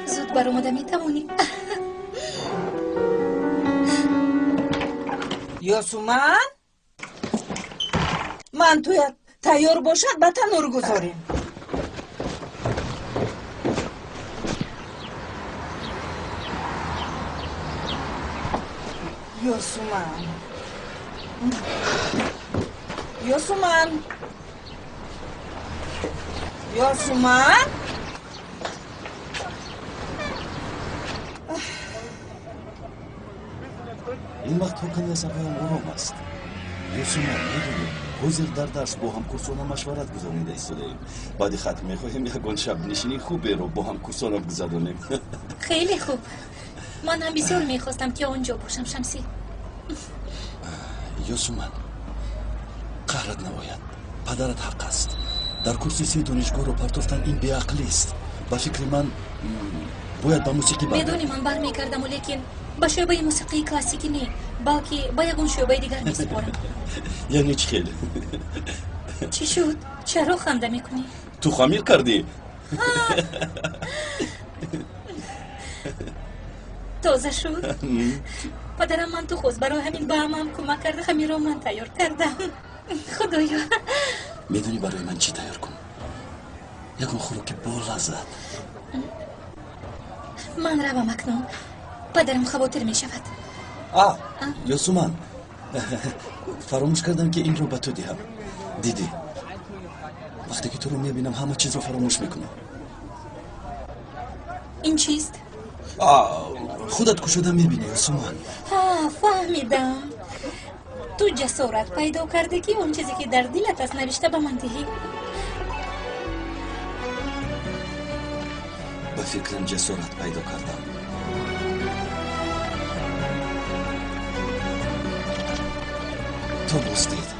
زود برآمده میتوانی. یاسومن من تویت تیار باشد به تنور گذاریم. یاسومن یاسومن یاسومن این وقت حکم عصبیم آرام است. یاسومن میدونی حاضر در درس با هم کورسانا مشورت گذارنده ایستاده‌ایم. بعد ختم میخواهیم یکان شب نشینی خوبی رو با هم کورسانا بگذرانیم. خیلی خوب. من هم بسیار میخواستم که اونجا باشم شمسی. یاسومن قهرت نباید. پدرت حق است. در کرسی 3 دانشگاه رو پرتافتن این بیعقلی است. با فکر من باید با موسیقی میدونی من برمیگردم ولیکن با شعبه موسیقی کلاسیکی نه، بلکه با یگون شعبه دیگر میسپارم. یعنی چی خیلی؟ چی شد؟ چرا خنده میکنی؟ تو خمیر کردی؟ تازه شد؟ پدرم من تو خوز برای همین با هم کمک کرده خمیر رو من تیار کردم. خدایا میدونی برای من چی تیار کن؟ یکون خوراک با لذت. من روم اکنون. پدرم خواطر می شود. یاسومن فراموش کردم که این رو به تو دهم. دیدی وقتی که تو رو میبینم همه چیز رو فراموش میکنم. این چیست؟ خودت کشوده میبینی یاسومن. فهمیدم. تو جسارت پیدا کرده که اون چیزی که در دلت است نوشته به من دهی. به فکرم جسارت پیدا کردم. تو بزدید.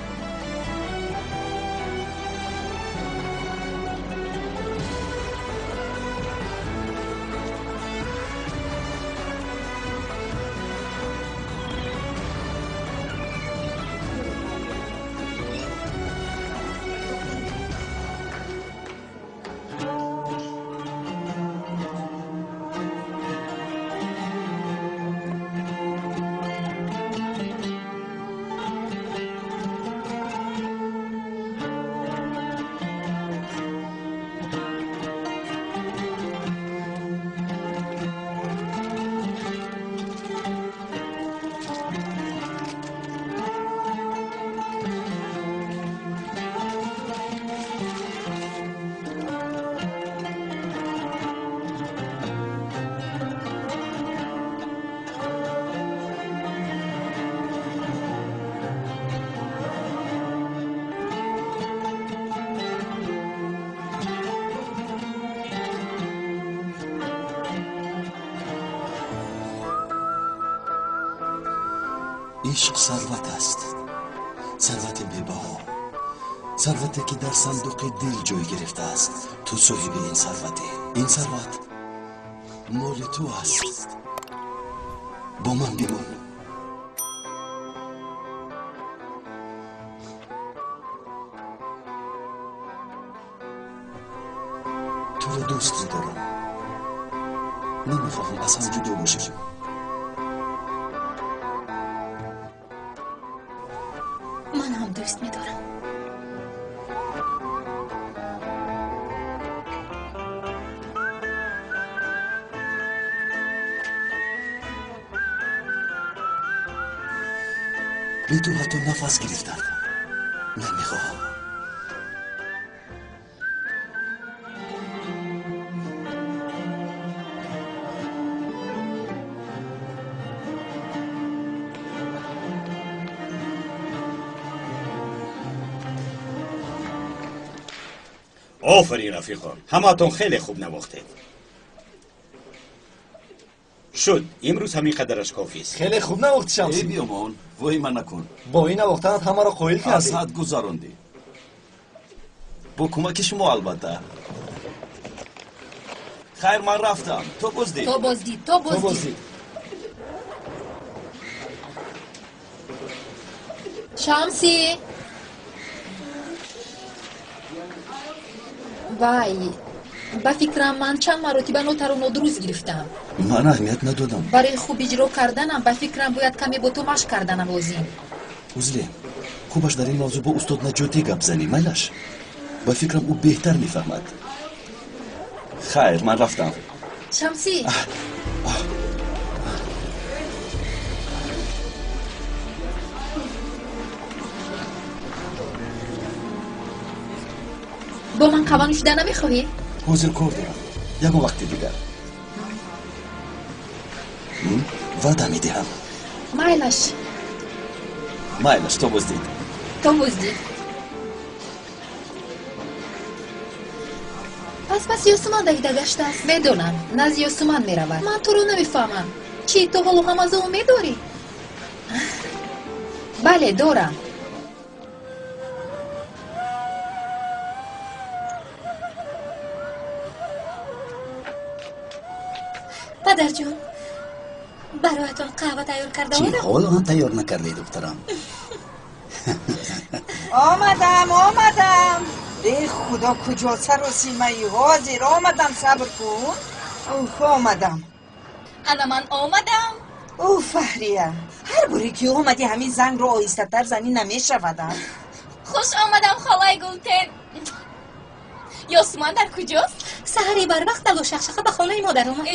عشق ثروت است، ثروت بی‌بها، ثروتی که در صندوق دل جای گرفته است. تو صاحب این ثروتی. این ثروت مال تو است. با من بمان. تو رو دوست دارم. نمیخواهم از هم جدا باشیم. من هم دوست می‌دارم. بی تو حتی نفس گرفتم نمیخواهم. آفرین رفیقا، همه‌تون خیلی خوب نواختید. شد امروز همین قدرش کافی است. خیلی خوب نواخت شمسی. ای بیامان وای من نکن. با این نواختنت همه را قایل کردی. از حد گذراندی. با کمک شما البته. خیر من رفتم. تو بزدی. تو بزدی. شمسی. وای ба фикрам ман чанд маротиба нотаро нодуруст гирифтам. من اهمیت ندادم. барои хуб иҷро карданам ба фикрам бояд каме бо ту машқ карданам лозим. عزلی خوبش در این موضوع با استاد نجاتی گپ زنی میلش. با فکرم او بهتر میفهمد. خیر من رفتم. شمسی با من قوانو شده نمیخواهی؟ حاضر کار دارم. یکم وقت دیگر. وعده میدهم. میلش تو بزدید. پس یاسومان دویده گشته است. میدونم نزد یاسومان میرود. من تو رو نمیفهمم. چی تو حالا هم از او میداری؟ بله دارم. پدر جون برایتان قهوه تیار کرده چی بودم. حالا هم تیار نکرده دخترم؟ آمدم ای خدا کجا سر و سیمه حاضر آمدم صبر کن. اوه آمدم. انا من آمدم. اوه فهریه هر باری که آمدی همین زنگ رو آهسته تر زنی نمیشودم. خوش آمدم خالای گلتن. یاسومان در کجاست؟ سحری بر وقت دلو شخشخه به خانه مادر اومد.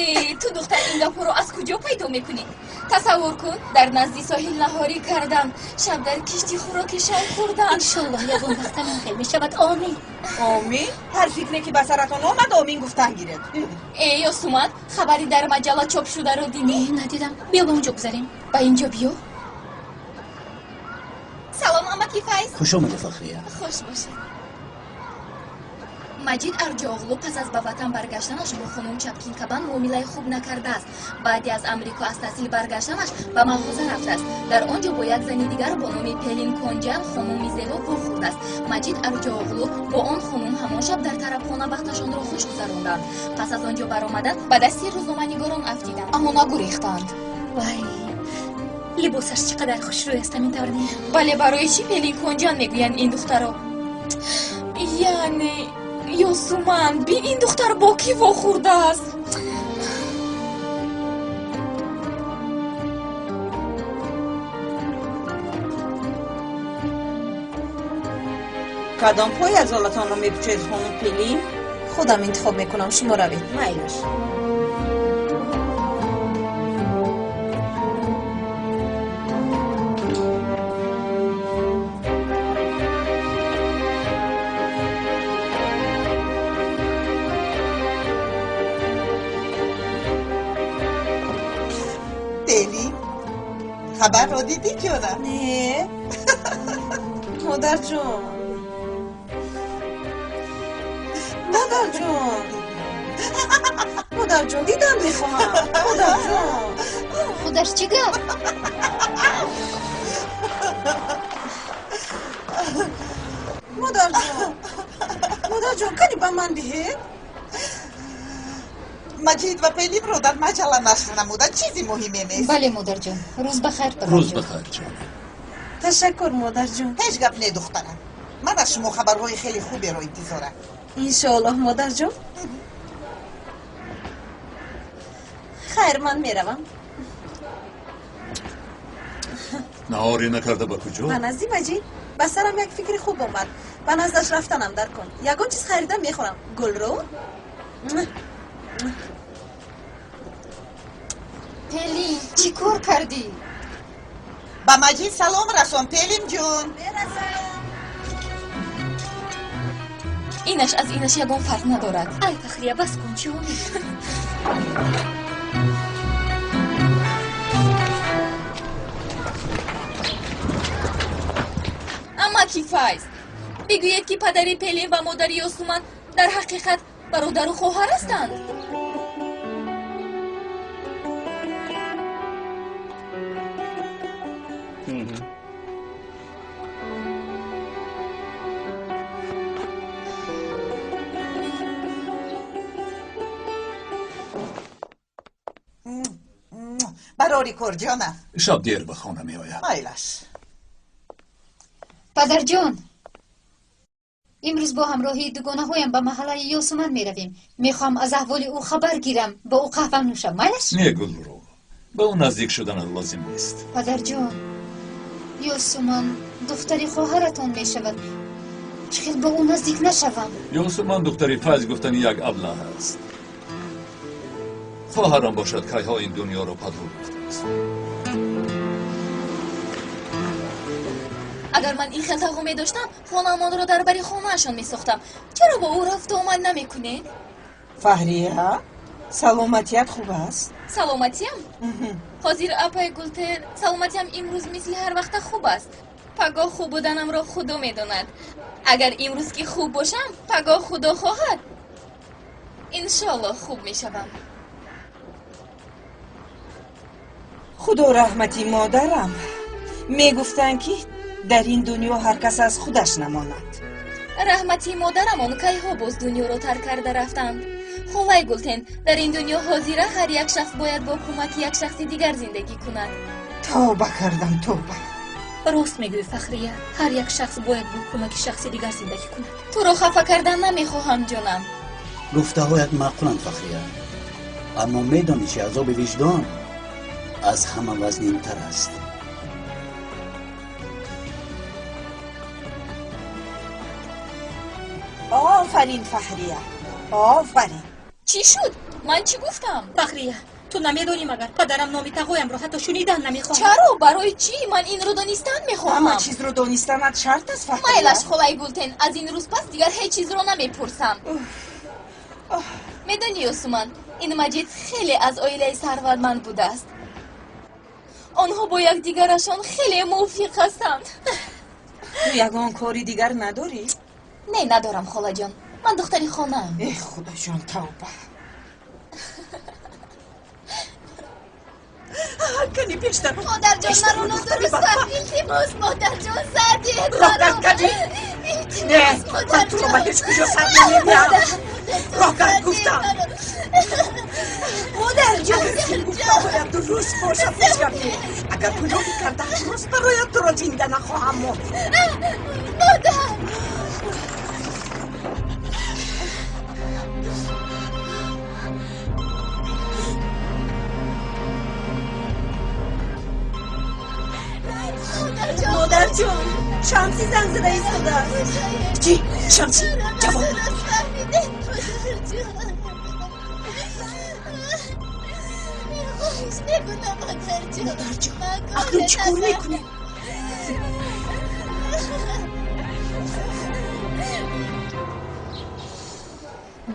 تو دختر اینگاپور رو از کجا پیدا میکنی؟ تصور کن در نزدی ساحل نهاری کردن، شب در کشتی خوراکشان خوردن. انشالله یکون وقت من خیلی میشود. آمین. آمین؟ هر فکری که به سرتان آمد آمین گفتن گیرد. یاسومان خبری در مجله چاپ شده رو دیدی؟ ندیدم. بیا به اونجا بذاریم. با اینجا بیا. سلام امکی فیض. خوش آمده فخریه. خوش باشید. مجید ارجاغلو پس از به وطن برگشتنش با خانم چپکین کبان معامله خوب نکرده است. بعدی از امریکا از تحصیل برگشتنش به مغازه رفته است. در آنجا با یک زن دیگر با نام پلین کنجل خانم زیبا برخورد است. مجید ارجاغلو با آن خانم همان شب در طرفخانه وقتشان را خوش گذراندند. پس از آنجا برآمدند به دستی روزنامه‌نگاران افتیدند اما نگریختند. وای لباسش چقدر خوشروی است اینطور نیست؟ بله برای چی پلین کنجل میگویند این دخترا؟ یعنی یاسومان بین این دختر با کی واخورده است؟ کدام پای از حالتان رو میپوشید خانم پیلی؟ خودم انتخاب میکنم شما روید. میلش خبر رو دیدی که نه؟ نه مادر جون مادر جون دیدم میخواهم. مادر جون خودش چی گفت؟ مادر جون کنی با من دهید؟ مجید و پیلیم رو در مجله نشر نمودن چیزی مهمی نیست. بله مادر جون روز بخیر. روز بخیر جان. تشکر مادر جون. هیچ گپ نه دخترم. من از شما خبرهای خیلی خوبی رو انتظارم. انشاءالله مادر جون. خیر من میروم. نهاری نکرده با کجا؟ من نزدی مجید به سرم یک فکر خوب اومد. به نزدش رفتنم در کن. یگان چیز خریدم میخورم. گل رو پلی چی کار کردی؟ با مجید سلام رسون پلیم جون. اینش از اینش یگان فرق ندارد. ای فخریه بس کن جون. اما کی فایز بگوید که پدری پلین و مادری یاسومان در حقیقت برادر و خواهر هستند. براری کرجانه شب دیر به خانه می آید. میلش پدر جان امروز با همراهی دوگانه‌هایم به محله یاسمن میرویم. میخوام از احوال او خبر گیرم، با او قهوه نوشم. مایلش؟ نه گلرو، به او نزدیک شدن لازم نیست. پدر جان، یاسمن دختری خواهرتان میشود. چقدر با او نزدیک نشوم؟ یاسمن دختری فیض گفتن یک ابله است. خواهرم باشد که ها این دنیا را پدرو گفته است. اگر من این خلطه می داشتم خانمان را در بری خانهشان می ساختم. چرا با او رفت و آمد نمی کنید؟ فهریه سلامتیت خوب است؟ سلامتیم؟ حاضر اپای گلتر سلامتیم امروز مثل هر وقت خوب است. پگاه خوب بودنم را خدا می داند. اگر امروز که خوب باشم پگاه خدا خواهد انشالله خوب می شوم. خدا رحمتی مادرم میگفتن که در این دنیا هر کس از خودش نماند. رحمتی مادرمان کی ها باز دنیا را ترک کرده رفتند. خالای گلتن در این دنیا حاضره هر یک شخص باید با کمک یک شخص دیگر زندگی کند. توبه کردم توبه. راست میگوی فخریه، هر یک شخص باید با کمک شخص دیگر زندگی کند. تو را خفه کردن نمیخواهم جانم. گفته هایت معقولند فخریه، اما میدانی که عذاب وجدان از همه وزنین‌تر است. آفرین فهریه، آفرین. چی شد؟ من چی گفتم؟ فخریه، تو نمیدانی مگر پدرم نام تقویم را حتی شنیدن نمیخواهم. چرا؟ برای چی؟ من این رو دانستن میخواهم. همه چیز رو دانستنت شرط است فهریه. مایلش خالای گلتن، از این روز پس دیگر هیچ چیز رو نمیپرسم. میدونی یاسمن، این مجید خیلی از عائله ثروتمند بوده است. آنها با یکدیگرشان خیلی موافق هستند. تو یگان کاری دیگر نداری؟ نه ندارم خاله جان، من دختری خانه‌ام. ای خدا جان توبه. کنی بیشتر مادر جان مرا درست التماس مادر جان سردی راه کردی؟ نه من تو رو به هیچ کجا سر نمیدم. راه کرد گفتم مادر جان باید درست باشد بشکمی. اگر گناهی کرده درست برایت تو را زنده نخواهم مرد. مادر مادر جان شمسی زن زده ایستاده است. چی؟ شمسی جواب مادر جان اکنون چی کار میکنی؟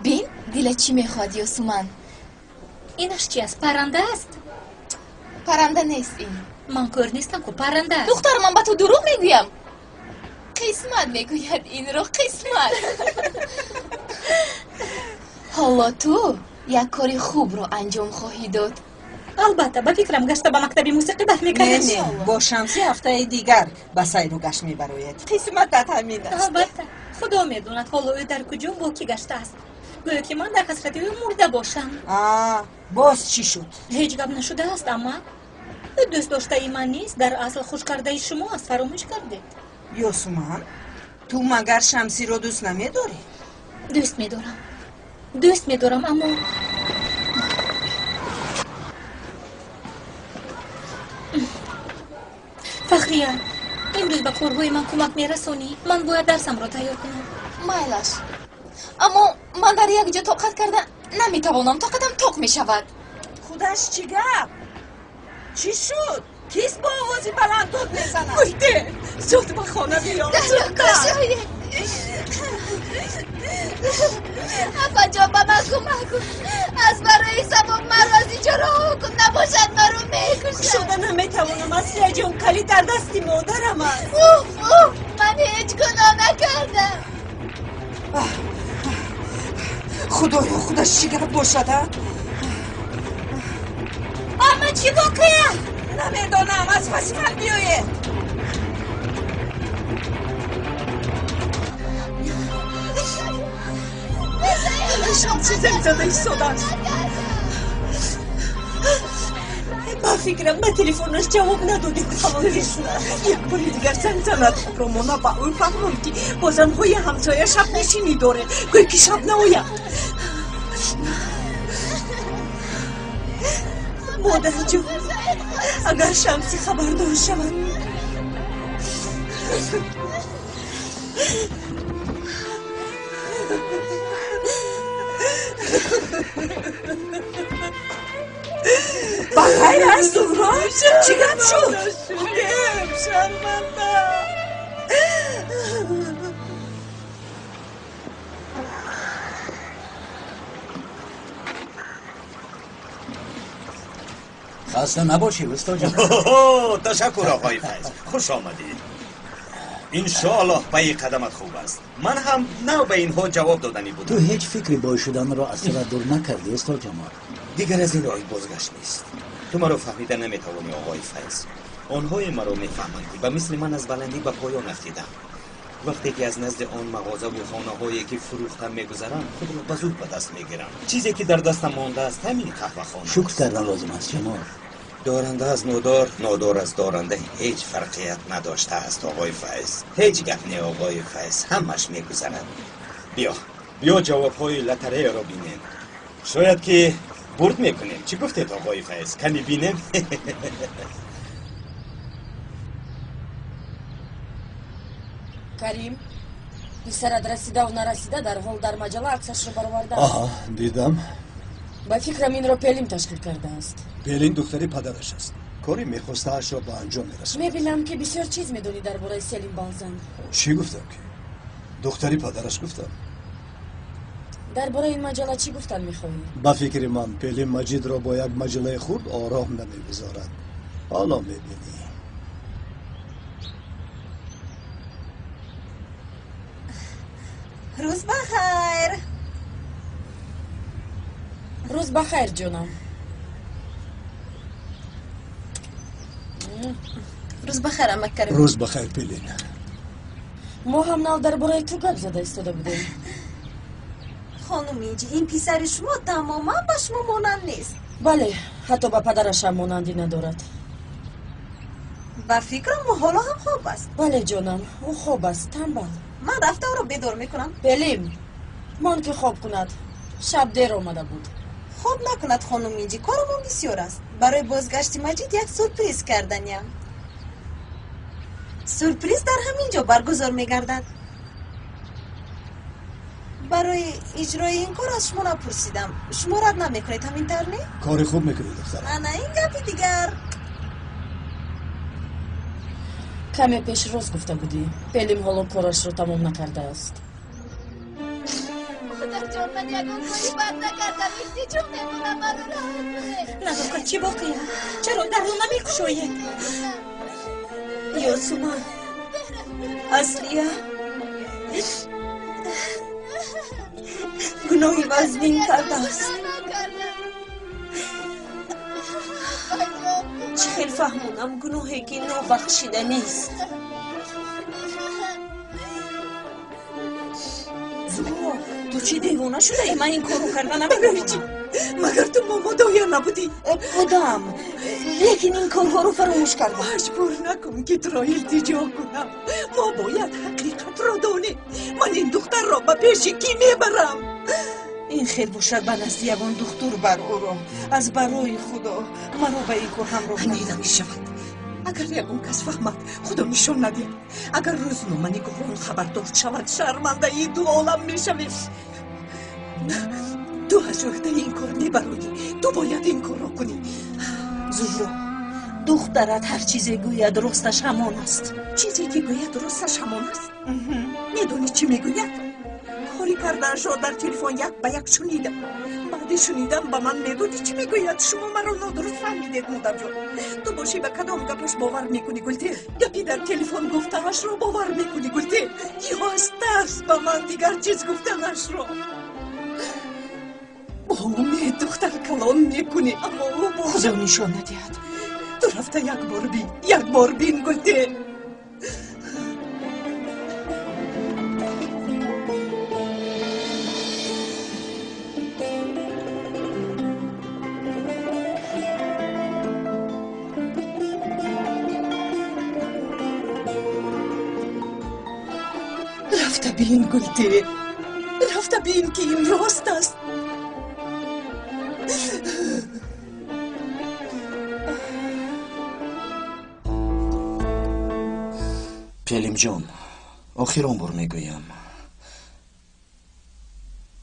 بین دل چی میخواد یاسمن؟ اینش چی است؟ پرنده است؟ پرنده نیست این. من کور نیستم که پرنده است. دختر من با تو دروغ میگویم. قسمت میگوید این رو قسمت. حالا تو یک کاری خوب رو انجام خواهی داد. البته به فکرم گشته به مکتب موسیقی برمیگردم. نه با شمسی هفته دیگر به سیر و گشت میبراید. قسمتت همین است. البته خدا میدوند حالا او در کجا با کی گشته است. گویا که من در حسرت او مرده باشم. باز چی شد؟ هیچ گپ نشده است اما او دوست داشته ای من نیست، در اصل خوش کرده شما است. فراموش کردید. یاسمن تو مگر شمسی رو دوست نمیداری؟ دوست میدارم اما فخریه امروز به کارهای من کمک میرسونی؟ من باید درسم را تیار کنم. مایلش اما من در یک جا طاقت کردن نمیتوانم. طاقتم توق میشود. خودش چی گپ؟ چی شد؟ کیست با آوازی بلند داد میزند؟ بایده زود به خانه بیا. افا جان با من کمک کن. از برای سبب مرا از اینجا راه کن. نباشد مرا میکشد. شده نمیتوانم اصلی جان کلی در دستی مادرم است. من هیچ گناه نکردم. خدایا خودش چی گپ باشد؟ اما چی واقعه؟ نمیدانم از پس من بیایه. شمسی زنزده ایستاده است. به فکرم به تلفنش جواب ندادی خواهیست. یک بار دیگر زنگ زند رو مونا با او فهمون که بازم های همسایه شب نشینی داره گوی که شب ناید. مادر جو اگر شمسی خبردار شود بخیر است زهرا چی گم شد؟ شرمنده خسته نباشی استاد جان. تشکر آقای فیض، خوش آمدید. انشاءالله پای قدمت خوب است. من هم نو به اینها جواب دادنی بودم. تو هیچ فکری با شدن را از سرت دور نکردی استاد جمال؟ دیگر از این راه بازگشت نیست. تو مرا فهمیده نمیتوانی آقای فیض. آنهای مرا میفهمند و مثل من از بلندی به پایان رفتیدم. وقتی که از نزد آن مغازه و خانه هایی که فروختم میگذرم خود را به زود به دست میگیرم. چیزی که در دستم مانده است همین قهوه خانه. شکر کردن لازم است جمال. دارنده از نادار، نادار از دارنده هیچ فرقیت نداشته است آقای فیض. هیچ گپ نه آقای فیض، همش میگذرد. بیا جوابهای لتره را بینیم. شاید که برد میکنیم. چی گفتید آقای فیض؟ کمی بینیم؟ کریم پسرت رسیده و نرسیده در حال در مجله عکسش رو برآورده. آها دیدم. با فکرم این را پلیم تشکیل کرده است. پلین دختری پدرش است. کاری میخواسته اش را به انجام میرسد. میبینم که بسیار چیز میدونی درباره سلیم بانزن. چی گفتم که؟ دختری پدرش گفتم. درباره این مجله چی گفتن میخوایی؟ با فکر من پلین مجید را با یک مجله خورد آرام نمیگذارد. حالا میبینی. روز بخیر. روز بخیر جونم. روز بخیر عمک کریم. روز بخیر پلین. ما هم نال درباره تو گپ زده ایستاده بودیم. خانومی جی این پسر شما تماما با شما مانند نیست. بله حتی با پدرش هم مانندی ندارد. با فکرم حالا هم خوب است. بله جانم او خوب است تنبل. من رفته او رو بدور میکنم. بلیم من که خوب کند شب دیر آمده بود. خوب نکند خانومی جی کارمون بسیار است. برای بازگشت مجید یک سورپریز کردنیم. سورپریز در همینجا برگزار میگردد. برای اجرای این کار از شما نپرسیدم. شما رد نمیکنید همین تر نه؟ کاری خوب میکنید دخترم. نه این گپی دیگر. کمی پیش روز گفته بودی پلیم حالا کارش رو تمام نکرده است. مادر جان من یکون کاری بد نکردم. ایستی چون نمونم من رو راحت بده. نگاه چی باقیه؟ چرا در رو نمیکشوید؟ یاسومان اصلیه گناهی وزنین کرده است. چه خیلی فهمونم گناهی که نو بخشیده نیست. زهرا تو چی دیوانه شده ای؟ من این کارو کردن نمیدونم. مگر تو ماما دایر نبودی؟ بودم لیکن این کارها رو فراموش کردم. مجبور نکن که تو را التجا کنم. ما باید حقیقت را دانیم. من این دختر را به پیش کی میبرم؟ این خیر باشد به نزد یگان دختر بر او را. از برای خدا مرا به این کار همراه کنید. نمیشود. اگر یگان کس فهمد خدا نشان ندید. اگر روزنامه نگاران خبردار شود شرمنده ای دو عالم میشویم. تو از عهده این کار میبرایی. تو باید این کار را کنی. زهرا دخترت هر چیزی گوید راستش همان است. چیزی که گوید راستش همان است؟ میدونی چی میگوید؟ کاری کردنش را در تلفن یک به یک شنیدم. بعد شنیدم به من میدونی چی میگوید؟ شما مرا نادرست فهمیدید مادر جان. تو باشی به کدام گپش باور میکنی گلتی؟ گپی در تلفن گفتنش را باور میکنی گلتی؟ یا از ترس به من دیگر چیز گفتنش را؟ با امید دختر کلام میکنی اما او با خدا نشان ندید. تو رفته یک بار بین گلتی. ببین گلتی، رفته ببین که این راست است. پیلیم جان، آخران بار میگویم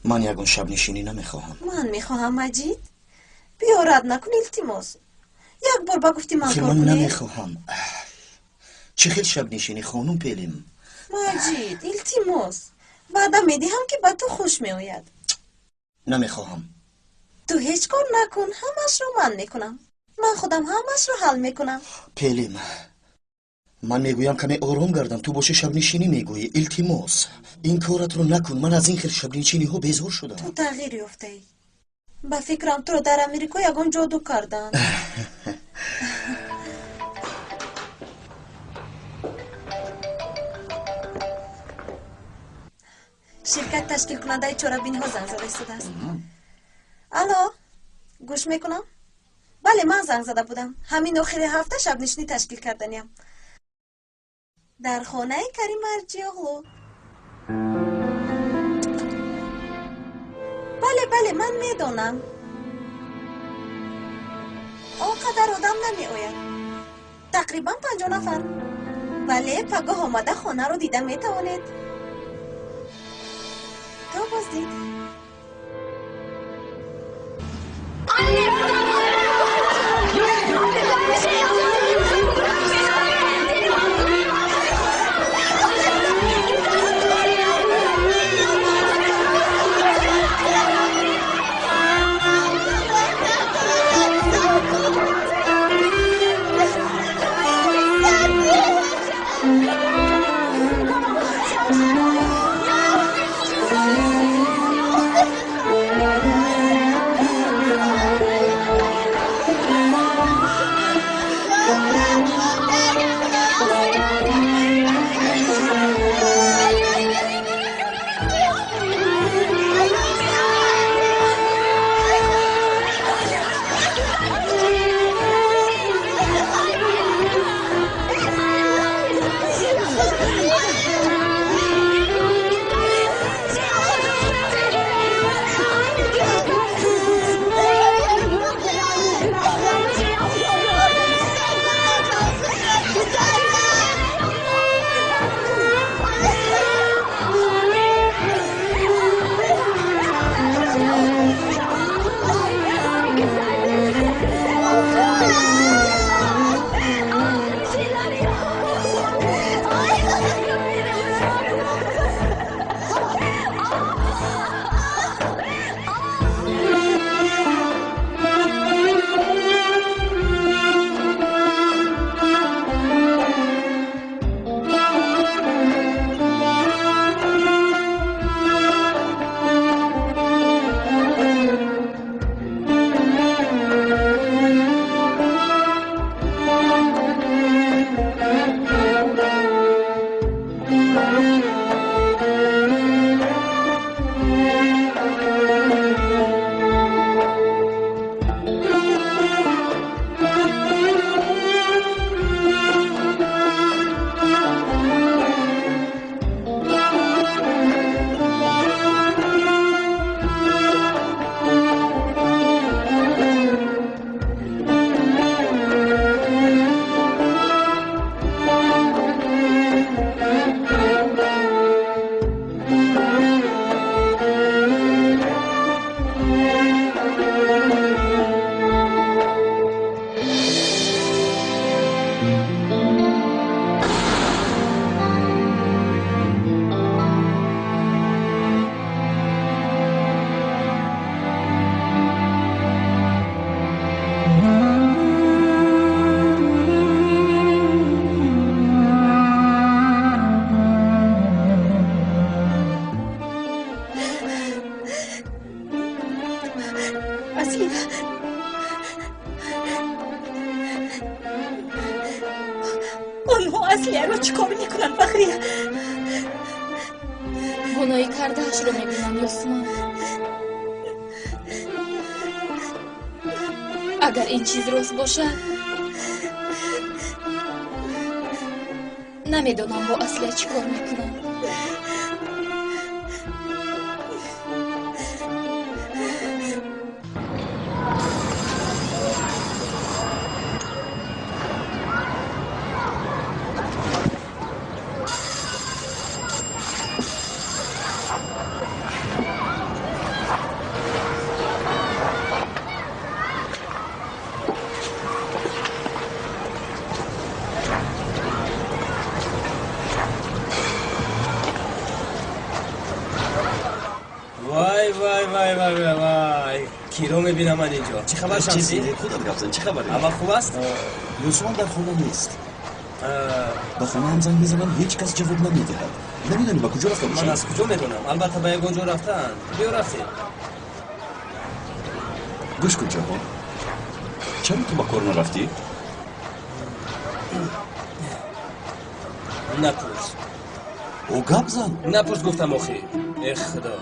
من یگان شب نشینی نمیخواهم. من میخواهم مجید، بیا رد نکن التماس. یک بار با گفتی من کار من کنی. نمیخواهم. چه خیلی شب نشینی خانم پیلیم. مجید التماس، بعدا میدیم که با تو خوش میآید. نمیخواهم. تو هیچ کار نکن، همش رو من میکنم. من خودم همش رو حل میکنم. پیلیم، من میگویم کمی آرام گردم، تو باشه شب نشینی میگویی. التماس این کارت رو نکن، من از این خیلی شب نشینی ها بیزار شدم. تو تغییر یافته ای. با فکرم تو رو در امریکا یگان جادو کردن. شرکت تشکیل کننده چرابین ها زنگ زده ایستاده است. الو، گوش میکنم؟ بله من زنگ زده بودم. همین آخر هفته شب نشینی تشکیل کردنیم در خانه کریم مرجیاغلو. بله من میدونم. آنقدر آدم نمی آید، تقریبا 50 نفر. بله پگاه آمده خانه رو دیده می توانید. تو بازدید آنها اصلیه رو چیکار میکنن فخریه؟ گناهی کردهش رو میبینم یاسمان. اگر این چیز راست باشد نمیدونم با اصلیه چیکار میکنم. تو میبینم من اینجا. چه خبر شمسی؟ چیزی خودت گپ زن. چه خبره؟ اول خوب است؟ یوسفان در خونه نیست. با خونه هم زنگ میزنم هیچ کس جواب نمیدهد. نمیدونی با کجا رفته باشه؟ من از کجا میدونم؟ البته به یک اونجا رفتن. بیا رفتیم. گوش کن جواب. چرا تو با کار نرفتی؟ نپرس. او گپ زن. نپرس گفتم آخی. ای خدا.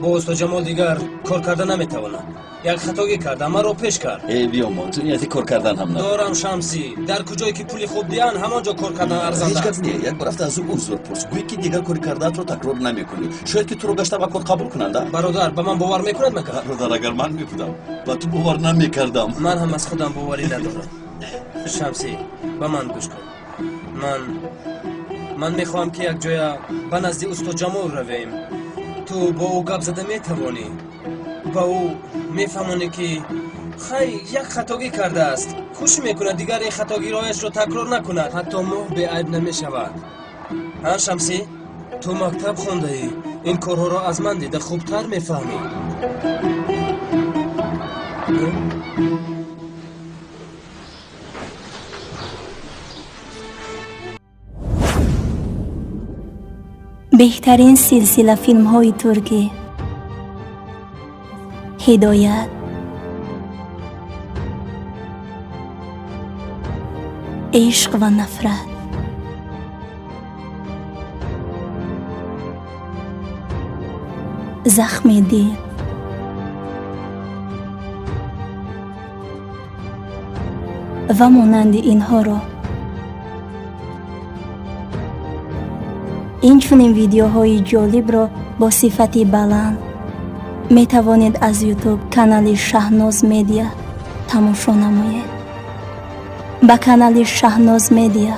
با استاد جمال دیگر کار کردن نمیتوانم. یک خطایی کردم من رو پیش کرد. ای بیا ما تو نیتی کار کردن هم نه. دارم شمسی. در کجایی که پولی خوب دیان همانجا کار کردن ارزنده هیچ است. گپ نیست. یک بار رفته از او عذر پرس. گویی که دیگر کاری کردت رو تکرار نمیکنی. شاید که تو رو گشته با کار قبول کنند. برادر به من باور میکند مگر؟ برادر اگر من میبودم با تو باور نمیکردم. من هم از خودم باوری ندارم. شمسی به من گوش کن. من میخوام که یک جای به نزد استاد جمال رویم. تو با او گپ زده میتوانی. با او میفهمانی که خیلی یک خطاگی کرده است. خوش میکنه دیگر این خطاگی رایش رو تکرار نکند. حتی ما به عیب نمیشود. ها شمسی؟ تو مکتب خونده ای. این کارها را از من دیده خوبتر میفهمی. بهترین سلسله فیلم های ترکی هدایت عشق و نفرت زخم دل و مانند اینها را این چنین ویدیوهای جالب را با صفتی بلند می توانید از یوتیوب کانال شهناز مدیا تماشا نمایید. با کانال شهناز مدیا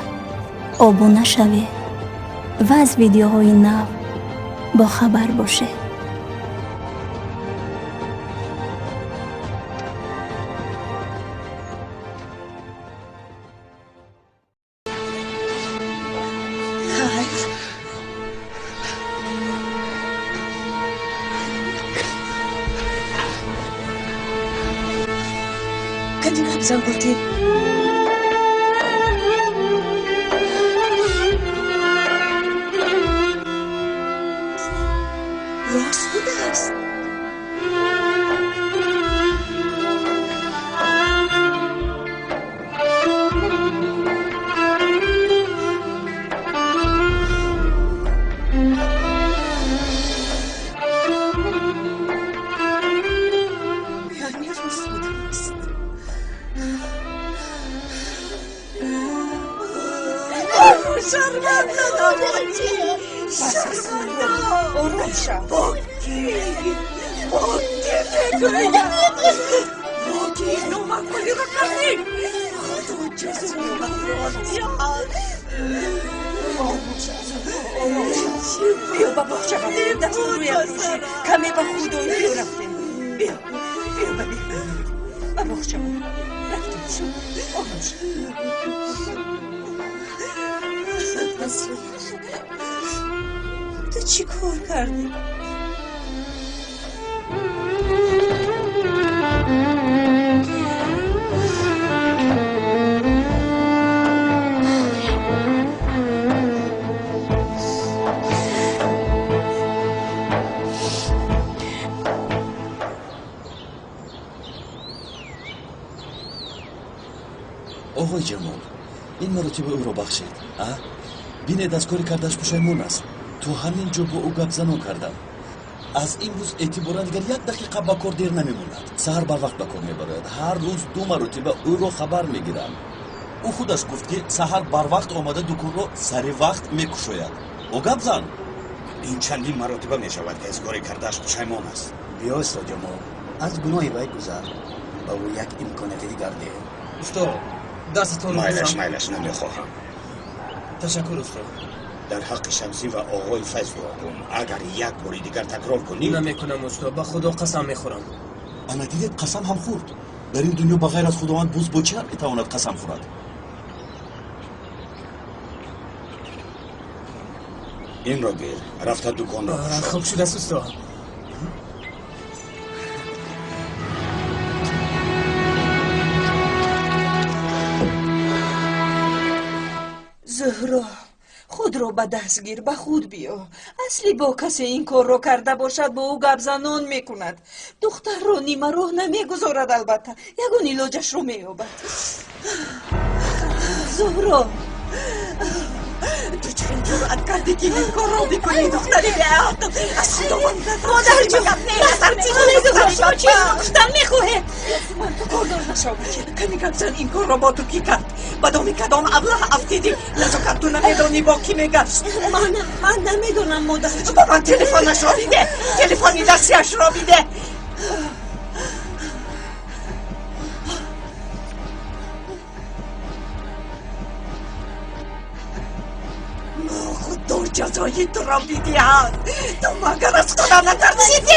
ابونه شوید و از ویدیوهای نو با خبر باشید. Kadın Hamza'nın kurtayım. Rost bu ders. Yani Rost bu ders. شرمنده نباشی شرمنده آروم شو باکی بگویم باکی اینو مکمولی رو کردی خدا جزو راضی بیا با بخشه بخشه دست روی بروشی کمی با خدایی رو رفتیم بیا ببین با بخشه رفتیم شو آروم شو تو چی کار کردی؟ آقای جمال این مرتبه او رو بخشید. بینید از کاری کردش پشیمون است. تو همین جا با او گپ زنان کردم. از این روز اعتبارا دیگر یک دقیقه با کار دیر نمیموند. سحر بر وقت به کار میبرد. هر روز 2 مرتبه او رو خبر میگیرم. او خودش گفت که سحر بر وقت آمده دکان رو سر وقت میکشاید. او گپ زن. این چندین مرتبه میشود که از کاری کردش پشیمون است. بیا استاد جمال از گناه وی گذر با او یک امکانات دیگر ده. استاد دستتون مایلش نمیخواهم. تشکر استاد. در حق شمسی و آقای فیض کن. اگر یک باری دیگر تکرار کنی نمیکنم استاد. به خدا قسم میخورم. انا دیدید قسم هم خورد. در این دنیا بغیر از خداوند بوز با چه میتواند قسم خورد؟ این را گیر. رفته دکان را خوب شده است استاد. زهرا خود رو به دست گیر، به خود بیا. اصلی با کسی این کار رو کرده باشد با او گپ زنان میکند. دختر رو نیمه راه نمیگذارد. البته یگون علاجش رو مییابد. زهرا تو چرا جرأت کردی که این کار رو بکنی؟ دختری بیاد از خداوند مادر جون زهرا چی دختر میخواهد؟ من تو کار دار نشو بچه. کمی گپ زن این کار رو با تو کی کرد؟ بدامی کدام ابله افتیدی نزاکت تو نمیدانی با کی میگشت؟ من نمیدونم مادر جون. با من تلفنش را بیده، تلفنی دستیش را بیده. خود جزایی تو را بیدید. تو مگر از خدا نترسیدی؟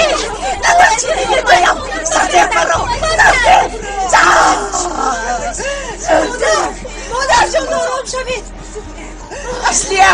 نترسیدی بیم سرده برو سرده. مادر جان آرام شوید. اصلیه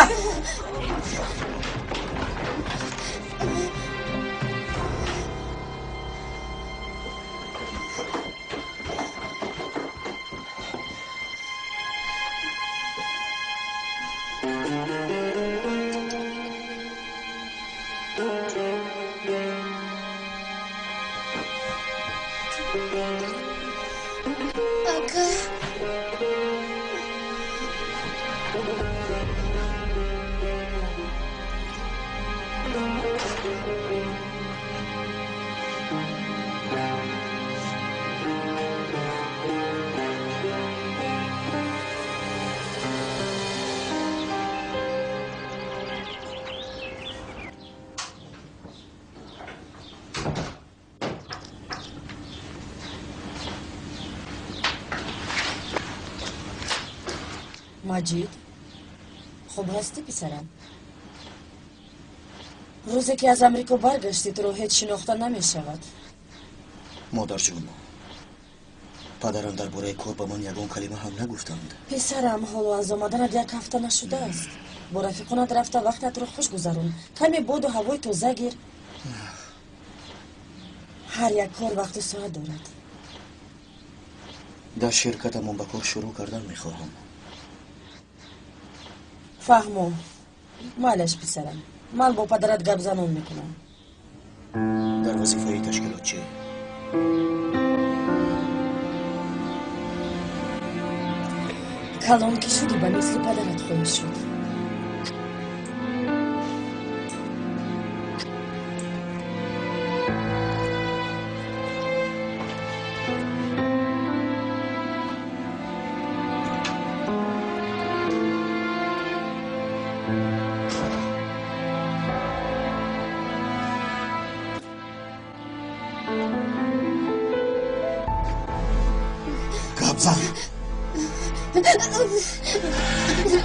مجید خوب هستی پسرم؟ روزی که از امریکا برگشتی تو رو هیچ شناخته نمی شود. مادر جون پدرم درباره کار با من یگان کلمه هم نگفتند. پسرم حالا از آمدنت یک هفته نشده است. با رفیقانت رفته وقتت رو خوش گذرون. کمی باد و هوای تازه گیر. هر یک کار وقت و ساعت دارد. در شرکتمون به کار شروع کردن میخواهم. فهمم. معلش پسرم من با پدرت گپ زنان میکنم. در وظیفه تشکیلات چی؟ کلان که شدی به مثل پدرت خواهی شد.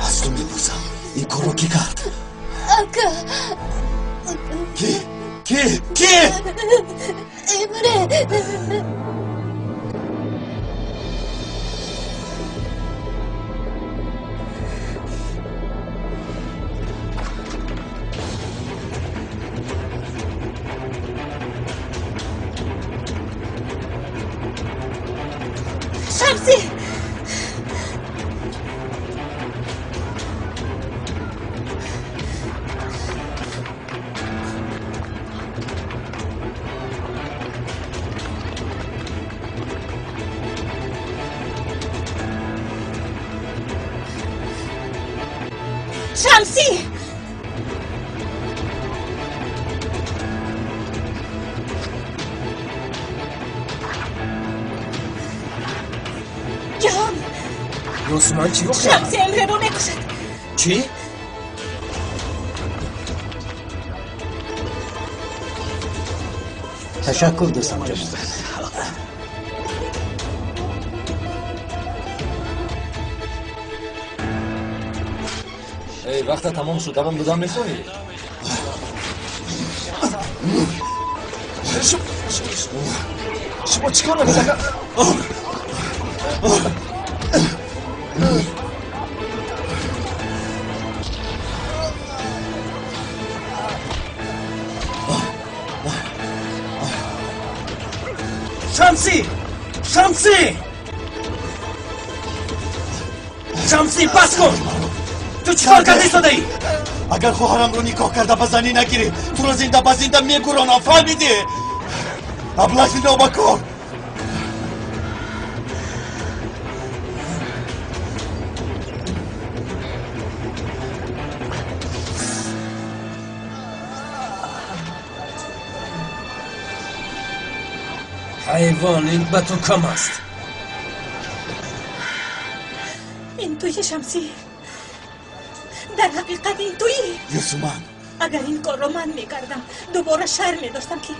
از تو میپرسم این کار رو کی کرد؟ اکا کی؟ امره شمسی شمسی جهان رسمان چی رو کرد؟ شمسی امره رو میکشد. چی؟ تشکر دوستم جناب. ای وقت تمام شد دوام بدم میخونی؟ شما چیکار نمی‌کنید؟ شمسی بس کن. تو چیکار کردی صدایی؟ اگر خواهرم رو نکاح کرده به زنی نگیری تو رو زنده به زنده میگورانم، فهمیدی؟ ابله زنده بکن. حیوان، این به تو کم است. این توی شمسی، در حقیقت این تویی. یوسومان، اگر این کار رو من میکردم دوباره شرم میداشتم که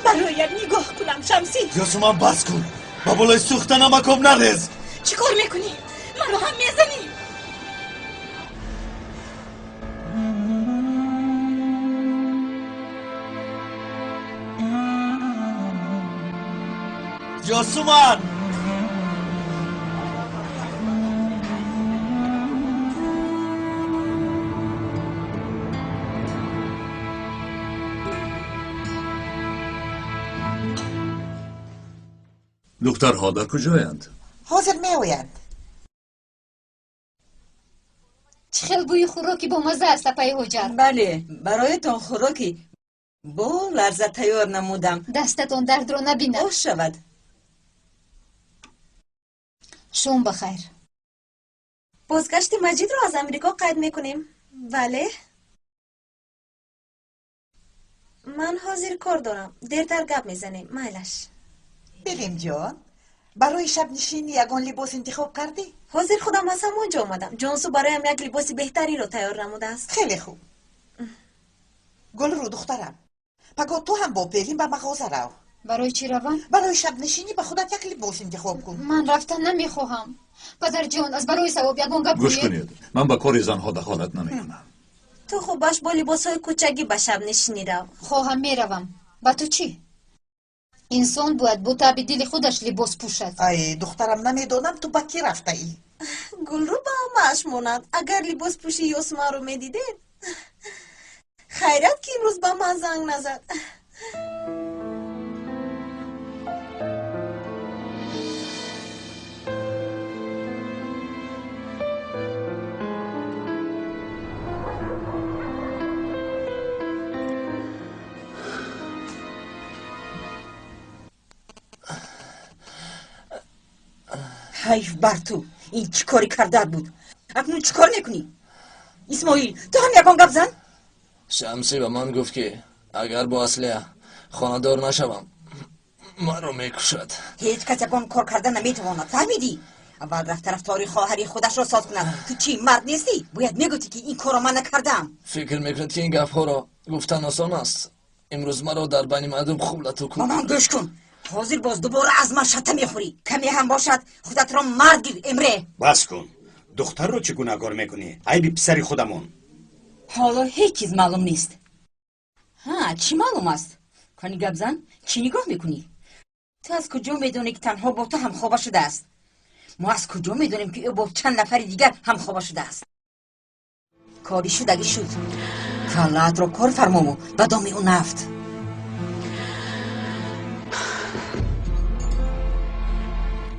برایت نگاه کنم. شمسی، یوسومان بس کن، با بالای سوخته نمکم نریز. چی کار میکنی؟ من رو هم میزنی؟ یوسومان، دخترها در کجایند؟ حاضر می آیند. چه خیلی بوی خوراکی با مزه است پای حجر. بله، برایتان خوراکی با لرزه تیار نمودم. دستتون درد رو نبینه. خوش شود. شوم بخیر. بازگشت مجید رو از امریکا قید میکنیم. بله. من حاضر کار دارم. دیرتر گپ میزنیم. مایلش. بلیم جان، برای شب نشینی یگان لباس انتخاب کردی؟ حاضر خودم از همونجا آمدم. جانسو برایم یک لباس بهتری رو تیار نموده است. خیلی خوب. گل رو دخترم، پگاه تو هم با پیلین به مغازه رو. برای چی روم؟ برای شب نشینی به خودت یک لباس انتخاب کن. من رفتن نمیخواهم. پدر جان، از برای ثواب یگان گپ گوش کنید، من به کار زنها دخالت نمیکنم. تو خوب باش با لباس‌های کوچکی به شب نشینی رو. خواهم میروم. با تو چی؟ انسان باید با تاب دل خودش لباس پوشد. ای دخترم، نمیدونم تو با کی رفته ای؟ گل رو با همش موند. اگر لباس پوشی یوسما رو میدیدید. خیرت که امروز با من زنگ نزد. حیف بر تو، این چی کاری کرده بود؟ اکنون چی کار میکنی؟ اسماعیل، تو هم یکان گپ زن؟ شمسی به من گفت که اگر با اسلحه خانه‌دار نشوم من رو میکشد. هیچ کس یکان کار کرده نمیتواند، فهمیدی؟ اول رفت رفتاری خواهری خودش را ساز کند. تو چی مرد نیستی؟ باید میگویی که این کار را من نکردم. فکر میکنید که این گپ ها را گفتن آسان است؟ امروز مرا در بین مردم خوب لطو کن. مامان گوش کن، حاضر باز دوباره از من شته میخوری. کمی هم باشد خودت را مرد گیر. امره بس کن، دختر رو چه گناهکار میکنی؟ عیب پسر خودمون. حالا هیچ چیز معلوم نیست. ها، چی معلوم است؟ کنی گپ زن، چی نگاه میکنی؟ تو از کجا میدونی که تنها با تو هم خوابه شده است؟ ما از کجا میدونیم که او با چند نفر دیگر هم خوابه شده است؟ کاری شدگی شد. کلت را کار فرمامو به دام او نفت.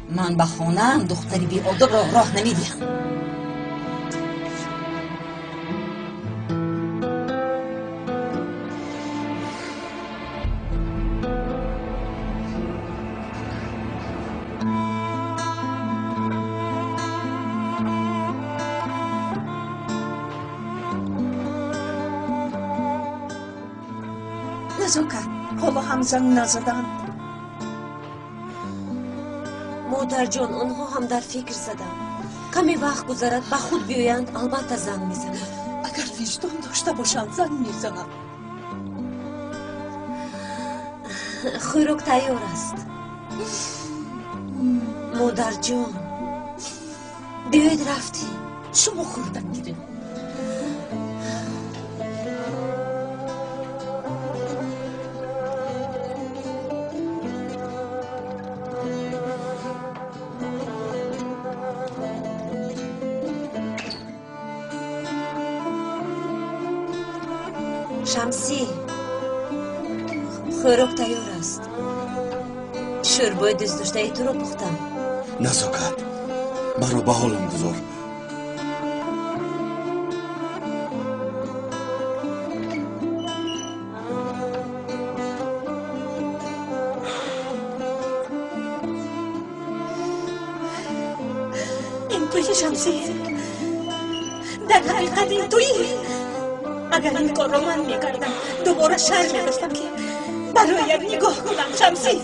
من به خانه‌ام دختری بی آداب را راه نمیدیم. نزاکت، حالا هم زنگ نزدند. مادر جان، آنها هم در فکر زدن. کمی وقت گذرد به خود بیایند البته زنگ میزنند. اگر وجدان داشته باشند زنگ میزنند. خوراک تیار است. مادر جان، بیاید رفتی. شما خوردن گیریم. شمسی، خوراک تیار است. شوربای دوست داشته تو رو پختم. نزاکت، مرا به حالم گذار. شمسی در حقیقت این تویی. اگر این کار رو من میکردم دوباره شرم میداشتم که برایت نگاه کنم شمسی.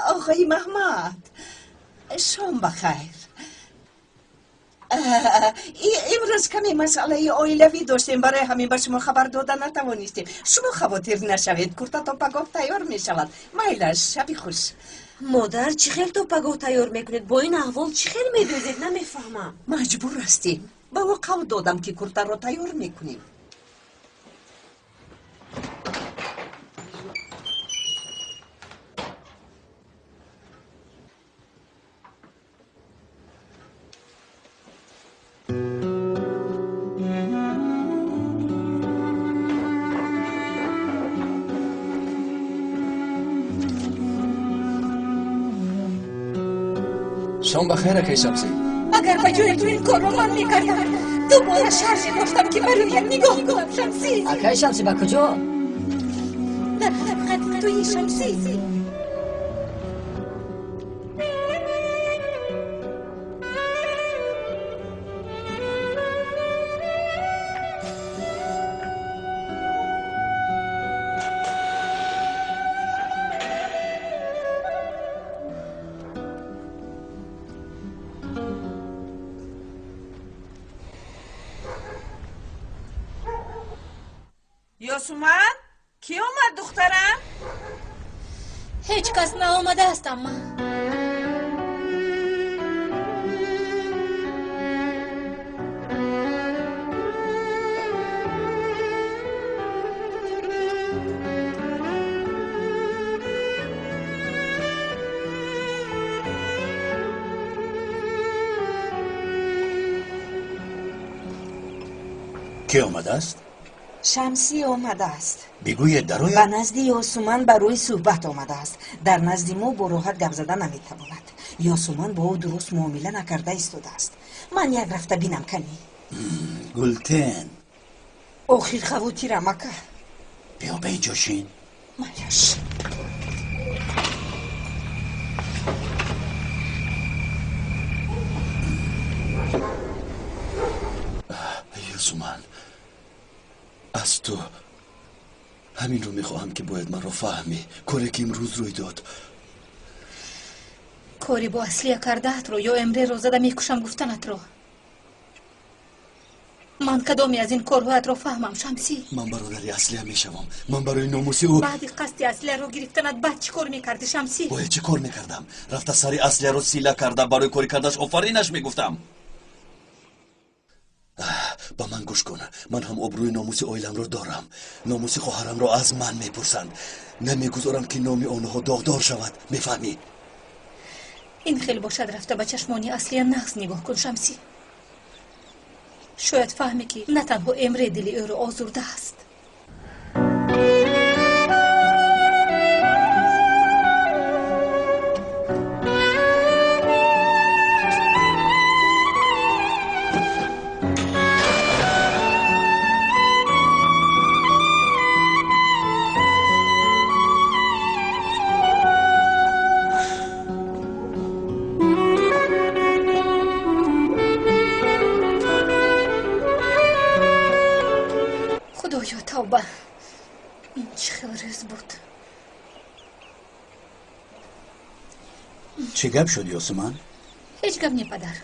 آقای محمد شام بخیر. امروز کمی مسئله عائلوی داشتیم، برای همین به شما خبر دادن نتوانستیم. شما خواطر نشوید، کورتا توپگاه تیار می شود. میلش شبی خوش. مادر چی خیلی توپگاه تیار میکنید؟ با این احوال چی خیلی میدوزید؟ نمیفهمم. مجبور هستیم، به او قول دادم که کورتا را تیار میکنیم. شام بخیر اکای شمسی. اگر به جای تو این کار رو من میکردم دوباره شرم داشتم که برایت نگاه کنم شمسی. اکای شمسی با کجا؟ در حقیقت توی شمسی. یاسومن کی آمد دخترم؟ هیچ کس نآمده است اما کی آمده است؟ شمسی آمده است. بگوید درای به نزد یاسومن برای صحبت آمده است. در نزد ما با راحت گپ زدن نمیتواند. یاسومن با او درست معامله نکرده ایستاده است. من یک رفته بینم کنی. گلتن آخر خواتی را مکه. بیا به اینجا شین. مایش یاسومن، از تو همین رو میخواهم که باید من رو فهمی. کاری که امروز روی داد کاری با اصلیه کردهت رو یا امره رو زده میکشم گفتنت رو. من کدامی از این کارهایت رو فهمم شمسی؟ من برادری اصلیه میشوم. من برای ناموسی او بعد قصد اصلیه رو گرفتنت بعد چی کار میکردی شمسی؟ باید چی کار میکردم؟ رفته سری اصلیه رو سیله کرده، برای کاری کردش آفرینش میگفتم. با من گوش کن، من هم ابروی ناموسی آیلم رو دارم. ناموسی خواهرم رو از من میپرسند، نمیگذارم که نامی آنها داغدار شود. میفهمی؟ این خیلی باشد رفته به چشمانی اصلی نقص نگاه کن شمسی. شاید فهمی که نه تنها امره دلی او رو آزرده است. خدایا توبه، این چه خیلی روز بود. چه گپ شد یاسومن؟ هیچ گپ نی پدر.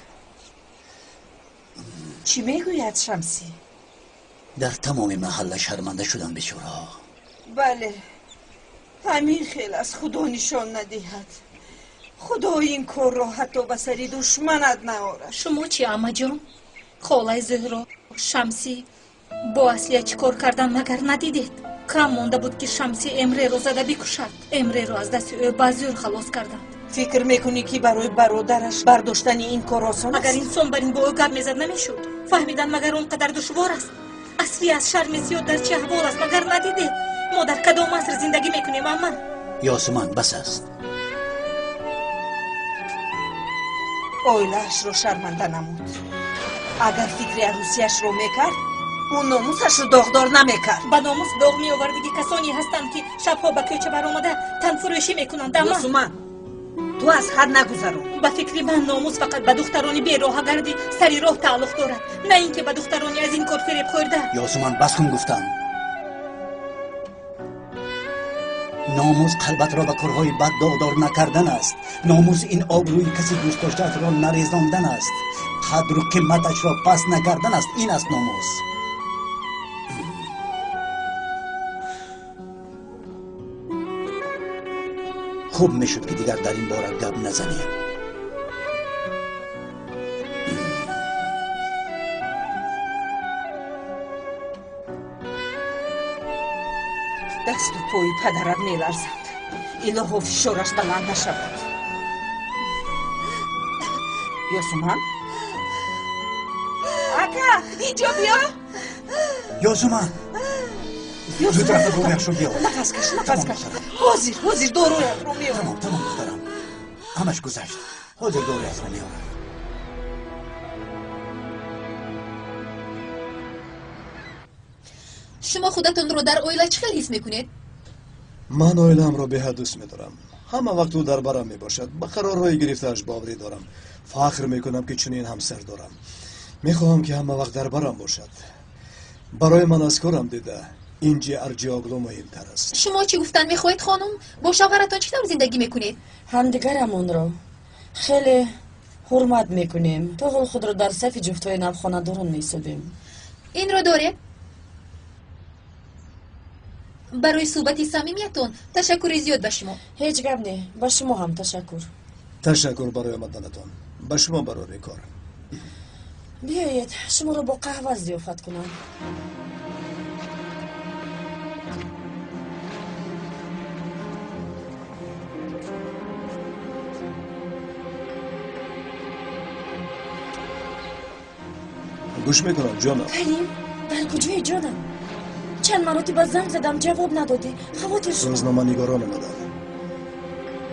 چی میگوید شمسی؟ در تمام محله شرمنده شدن بیچاره‌ها. بله، همین خیلی از خدا نشان ندهد. خدا این کار را حتی به سری دشمنت نآورد. شما چی اما جان؟ خالای زهرا، شمسی با اصلیه چی کار کردن مگر ندیدید؟ کم مانده بود که شمسی امره رو زده بکشد. امره رو از دست او بازیور خلاص کردند. فکر میکنی که برای برادرش برداشتن این کار آسان است؟ اگر انسان بر این با او گپ میزد نمیشد. فهمیدن مگر اونقدر دشوار است؟ اصلی از شرم زیاد در چه احوال است مگر ندیدید؟ ما در کدام عصر زندگی میکنیم اما؟ یاسمان بس است. اویلش رو شرمنده نمود. اگر فکر عروسیش رو میکرد اون ناموسش رو داغدار نمیکرد. با ناموس داغ میآوردگی کسانی هستند که شبها به کوچه برآمده تن فروشی میکنند. اما یاسمان تو از حد نگذرون. به فکر من ناموس فقط به دخترانی بیراه گردی سری راه تعلق دارد، نه اینکه به دخترانی از این کار فریب خورده. یاسمان بس کن گفتم. ناموس قلبت را به کارهای بد داغدار نکردن است. ناموس این آبروی کسی دوست داشته را نریزاندن است. قدر و قیمتش را پس نکردن است. این است ناموس. خوب میشد که دیگر در این باره گپ نزنیم. دست و پای پدرت میلرزند. الهو فشارش بلند نشود. یاسمان اکا اینجا بیا. یاسمان زودتر از رویش رو بیا. نفس کش نفس کش. حاضر دارویت رو میارم. تمام دخترم همش گذشت. حاضر دارویت رو میارم. شما خودتون رو در اویلا چقدر حس میکنید؟ من اویلم رو به حد دوست میدارم. همه وقت او در برم میباشد. به قرارهای گرفته‌اش باوری دارم. فخر میکنم که چنین همسر دارم. میخواهم که همه وقت در برم باشد. برای من از کارم دیده اینجا ارجاگلو مهمتر است. شما چی گفتن میخواید خانم؟ با شوهرتون چطور زندگی میکنید؟ همدیگرمون رو خیلی حرمت میکنیم. تو خود رو در صف جفتای نوخانه‌داران میسازیم. این رو داره؟ برای صحبت صمیمیتون تشکر زیاد به شما. هیچ گپ نه. به شما هم تشکر. تشکر برای آمدنتان. به شما برای کار. بیایید شما رو با قهوه ضیافت کنم. گوش میکنم جانم. کریم در کجای جانم؟ چند مرتبه زنگ زدم جواب ندادی. خاطر شد. روزنامه نگاران اومدن.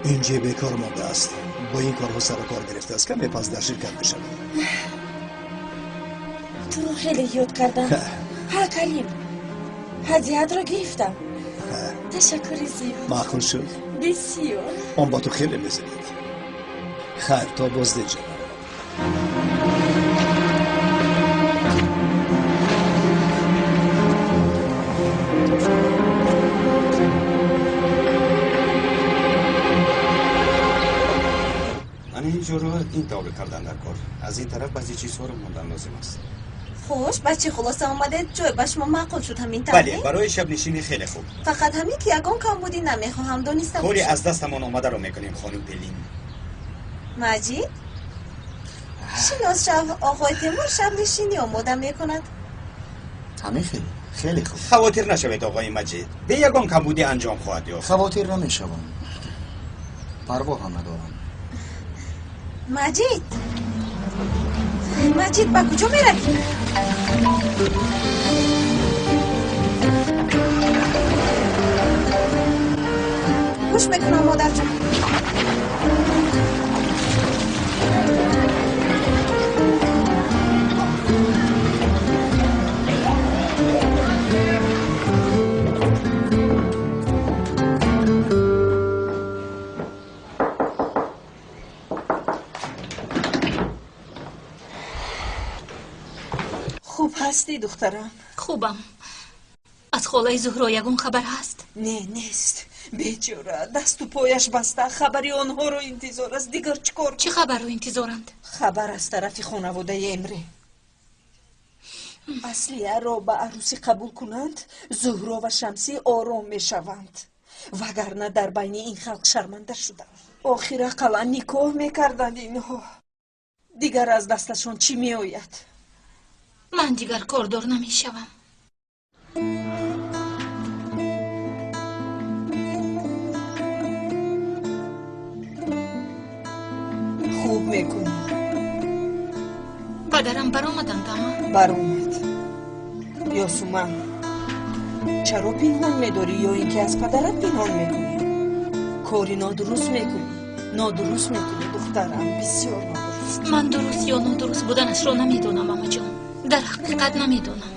اینجا بیکار مانده است. با این کارها سر کار گرفته است. کمی پس در شرکت بشم. تو رو خیلی یاد کردم. ها کریم هدیه‌ات را گرفتم. تشکر زیاد. معقول شد؟ بسیار. آن با تو خیلی میزنید. خیر تا بازدید جانم. اینجورا این طور کردن در کار. از این طرف بعضی چیزها رو موندن لازم است. خوش بچه خلاصه آمده جای به شما معقول شد همین طور؟ بله برای شب نشینی خیلی خوب. فقط همین که یگان کم بودی نمیخواهم دانسته کاری باشم. از دستمان آمده رو میکنیم خانم پلین. مجید شناس آقای تیمور شب نشینی آماده میکند. همین خیلی خوب. خواطر نشوید آقای مجید. به یگان کمبودی انجام خواهد یافت. خواطر نمیشوم. پروا هم ندارم. مجید با کجا میروی؟ گوش میکنم مادر جان. خوب هستی دخترم؟ خوبم. از خالای زهرا یگون خبر هست؟ نه نیست. بیچاره دست و پایش بسته. خبری آنها رو انتظار است. دیگر چیکار؟ چه خبر رو انتظارند؟ خبر از طرف خانواده امره. аслияро ба арӯсӣ қабул кунанд зуҳро ва шамсӣ ором мешаванд, вагарна дар байни ин халқ шарманда шуданд. охир ақаллан никоҳ мекарданд инҳо. дигар аз дасташон чӣ меояд? ман дигар кордор намешавам. хуб мекунӣ. падарам баромаданд ама? баромад. ёсуман, чаро пинҳон медорӣ ё ин ки аз падарат пинҳон мекунӣ? кори нодуруст мекунӣ. нодуруст мекунӣ духтарам, бисёр нодуруст. ман дуруст ё нодуруст буданашро намедонам амаҷон. дар ҳақиқат намедонам.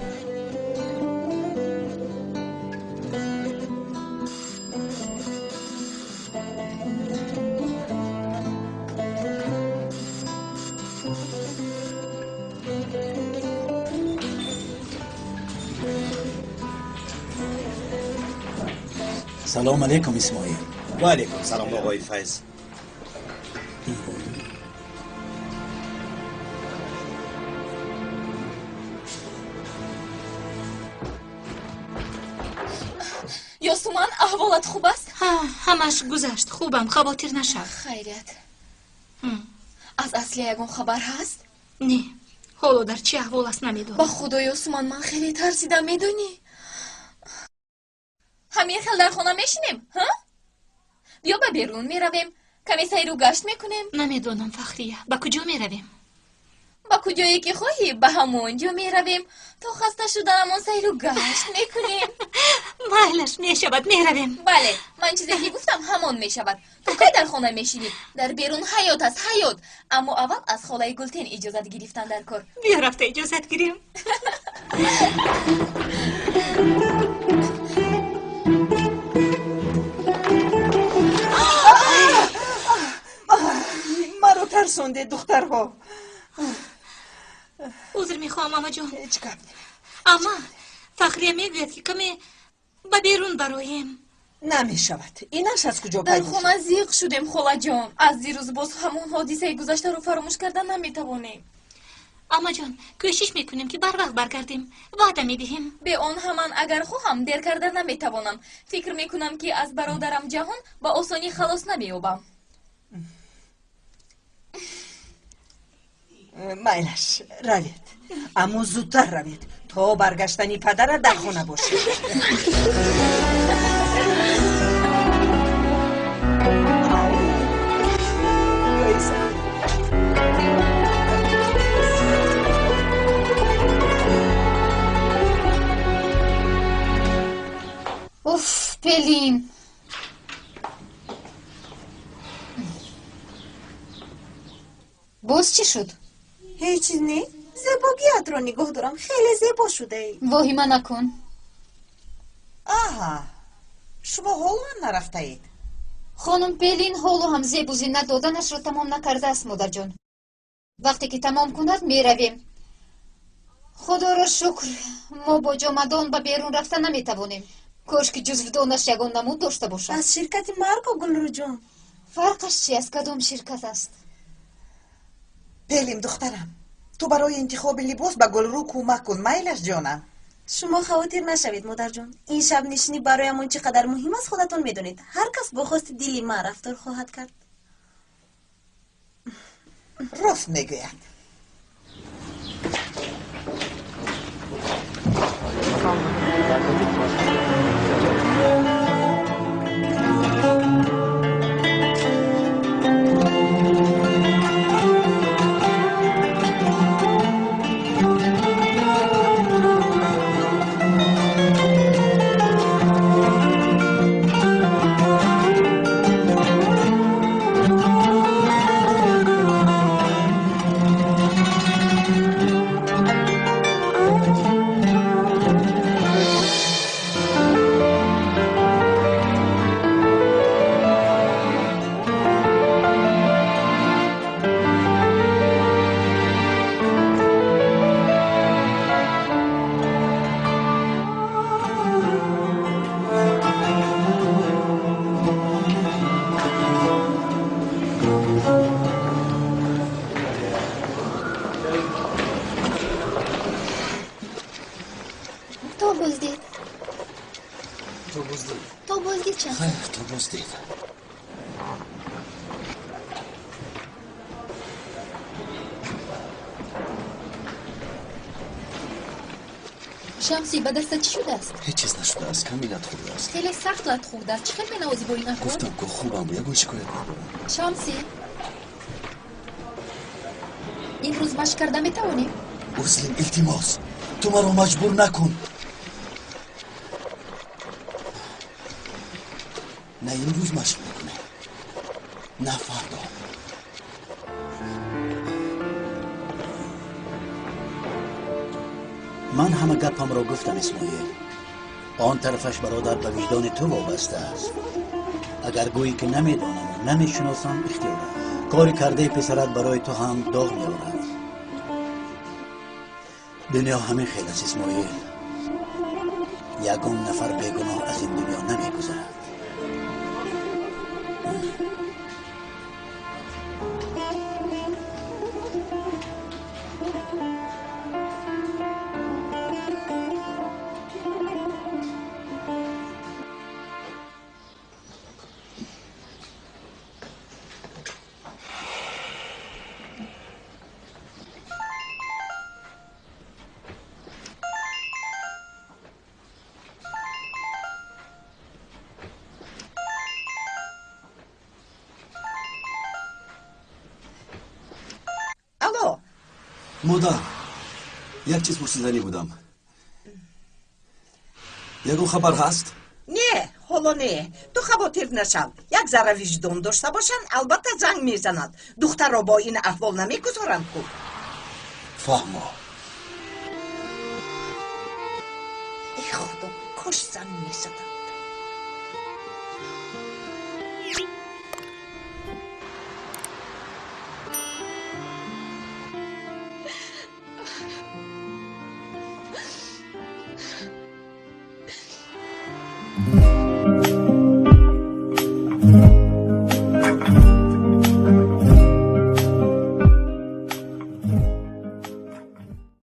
салом алейкум исмоил. ва алейкум салом оғои файз. ёсуман, аҳволат хуб аст? ҳамаш гузашт. хубам, хавотир нашав. хайрият. аз аслия ягон хабар ҳаст? не, ҳоло дар чӣ аҳвол аст намедонам. ба худо ёсуман, ман хеле тарсидам, медонӣ? ҳамин хел дар хона мешинем, ҳа? биё ба берун меравем, каме сайру гашт мекунем. намедонам фахрия, ба куҷо меравем? ба куҷое ки хоҳӣ, ба ҳамон ҷо меравем. то хаста шуданамон сайру гашт мекунем. майлаш, мешавад, меравем. бале, ман чизе ки гуфтам ҳамон мешавад. ту кай дар хона мешинӣ? дар берун ҳаёт аст, ҳаёт. аммо аввал аз холаи гултен иҷозат гирифтан дар кор. биё рафта иҷозат гирем. маро тарсонде духтарҳо. узр мехоҳам амаҷон. ҳеҷ гап. амма фахрия мегӯяд ки каме ба берун бароем. намешавад. инаш аз куҷо дар пайдо хона зиқ шудем холаҷон. аз дирӯз боз ҳамон ҳодисаи гузаштаро фаромӯш кардан наметавонем. амаҷон, кӯшиш мекунем ки барвақт баргардем. ваъда медиҳем. бе он ҳаман агар хоҳам дер кардан наметавонам. фикр мекунам ки аз бародарам ҷаҳон ба осонӣ халос намеёбам. майлаш, равед. аммо зудтар равед, то баргаштани падарат дар хона бошад. уф, пелин. боз чӣ шуд? ҳеҷ чиз не. зебогиятро нигоҳ дорам. хеле зебо шудаӣ. воҳима накун. аҳа, шумо ҳоло ҳам нарафтаед? хонум пелин ҳоло ҳам зебу зиннат доданашро тамом накардааст, модарҷон. вақте ки тамом кунад меравем. худоро шукр, мо бо ҷомадон ба берун рафта наметавонем. кошки ҷузвдонаш ягон намуд дошта бошад. аз ширкати марго гулрӯҷон. фарқаш чи аст? кадом ширкат аст? пелим духтарам, ту барои интихоби либос ба гулрӯ кӯмак кун, майлаш ҷонам. шумо хавотир нашавед модарҷон. ин шабнишинӣ бароямон чӣ қадар муҳим аст худатон медонед. ҳар кас бо хости дили ман рафтор хоҳад кард. рост мегӯяд. بازدید تو بازدید چند؟ خیر تو بازدید شمسی به دست چی شده است؟ هیچ چیز نشده است کمی لط خورده است خیلی سخت لط خورده است. چقدر بنوازی با این احوال؟ گفتم که خوبم و یکون شکایت ندارم شمسی امروز مشق کرده میتوانی؟ مسلم التماس تو مرا مجبور نکن نه امروز مشق میکنه نه فردا من همه گپم را گفتم اسماعیل آن طرفش برادر به وجدان تو وابسته است اگر گویی که نمیدانم و نمیشناسم اختیار کاری کرده پسرت برای تو هم داغ میآورد دنیا همین خیلی است اسماعیل یگان نفر بیگناه از این دنیا نمیگذرد مادر یک چیز پرسیدنی بودم یکون خبر هست؟ نه حالا نه تو خاطر نشو یک ذره وجدان داشته باشن البته زنگ میزنند دختر را با این احوال نمیگذارند کو فهمو ای خدا کاش زنگ میزدند